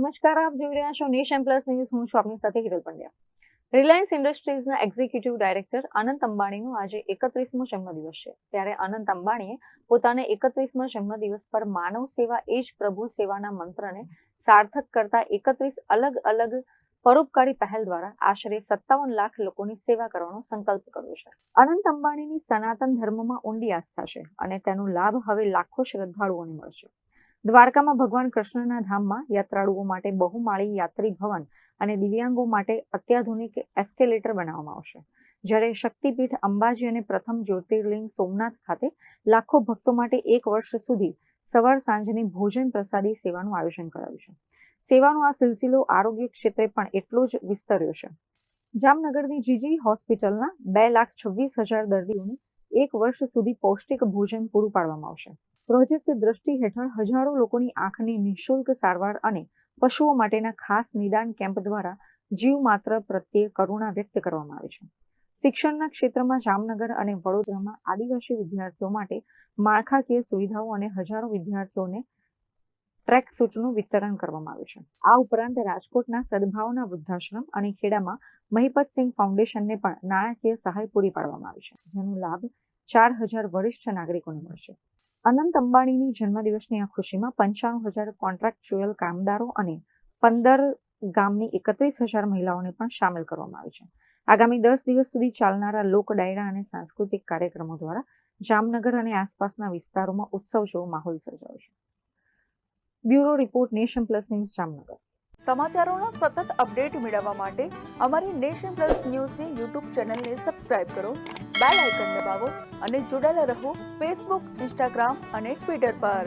નમસ્કાર, આપ જોઈ રહ્યા છો નેશન પ્લસ ન્યૂઝ. હું છું આપની સાથે હિરલ પંડ્યા. રિલાયન્સ ઇન્ડસ્ટ્રીઝના એક્ઝિક્યુટિવ ડાયરેક્ટર અનંત અંબાણીનો આજે 31મો જન્મદિવસ છે. ત્યારે અનંત અંબાણીએ પોતાના 31મા જન્મદિવસ પર માનવ સેવા એ જ પ્રભુ સેવાના મંત્રને સાર્થક કરતા 31 અલગ અલગ પરોપકારી પહેલ દ્વારા આશરે 57 લાખ લોકોની સેવા કરવાનો સંકલ્પ કર્યો છે. અનંત અંબાણીની સનાતન ધર્મમાં ઊંડી આસ્થા છે અને તેનો લાભ હવે લાખો શ્રદ્ધાળુઓને મળશે. દ્વારકામાં ભગવાન કૃષ્ણના ધામમાં યાત્રાળુઓ માટે બહુમાળી યાત્રી ભવન અને દિવ્યાંગો માટે અત્યાધુનિક એસ્કેલેટર બનાવવામાં આવશે. જ્યારે શક્તિપીઠ અંબાજી અને પ્રથમ જ્યોતિર્લિંગ સોમનાથ ખાતે લાખો ભક્તો માટે 1 વર્ષ સુધી સવાર સાંજની ભોજન પ્રસાદી સેવાનું આયોજન કરાયું છે. સેવાનો આ સિલસિલો આરોગ્ય ક્ષેત્રે પણ એટલો જ વિસ્તર્યો છે. જામનગરની જીજી હોસ્પિટલના 2,26,000 દર્દીઓને 1 વર્ષ સુધી પૌષ્ટિક ભોજન પૂરું પાડવામાં આવશે. પ્રોજેક્ટ દ્રષ્ટિ હેઠળ હજારો લોકોની આંખની નિઃશુલ્ક સારવાર અને પશુઓ માટેના ખાસ નિદાન કેમ્પ દ્વારા જીવ માત્ર પ્રત્યે કરુણા વ્યક્ત કરવામાં આવે છે. શિક્ષણના ક્ષેત્રમાં જામનગર અને વડોદરામાં આદિવાસી વિદ્યાર્થીઓ માટે માળખાકીય સુવિધાઓ અને હજારો વિદ્યાર્થીઓને ટ્રેક સૂટનું વિતરણ કરવામાં આવ્યું છે. આ ઉપરાંત રાજકોટના સદભાવના વૃદ્ધાશ્રમ અને ખેડામાં મહિપતસિંહ ફાઉન્ડેશનને પણ નાણાકીય સહાય પૂરી પાડવામાં આવી છે, જેનો લાભ 4,000 વરિષ્ઠ નાગરિકોને મળશે. અનંત અંબાણીની જન્મદિવસની આ ખુશીમાં 95,000 કોન્ટ્રાક્ચ્યુઅલ કામદારો અને 15 ગામની 31,000 મહિલાઓને પણ સામેલ કરવામાં આવી છે. આગામી 10 દિવસ સુધી ચાલનારા લોક ડાયરા અને સાંસ્કૃતિક કાર્યક્રમો દ્વારા જામનગર અને આસપાસના વિસ્તારોમાં ઉત્સવ જેવો માહોલ સર્જાયો છે. Bureau report, nation plus news, Jamnagar. સમાચારોના સતત અપડેટ મેળવવા માટે અમારી નેશન પ્લસ ન્યૂઝની યુટ્યુબ ચેનલને સબસ્ક્રાઇબ કરો, બેલ આઇકન દબાવો અને જોડાયેલા રહો ફેસબુક, ઇન્સ્ટાગ્રામ અને ટ્વિટર પર.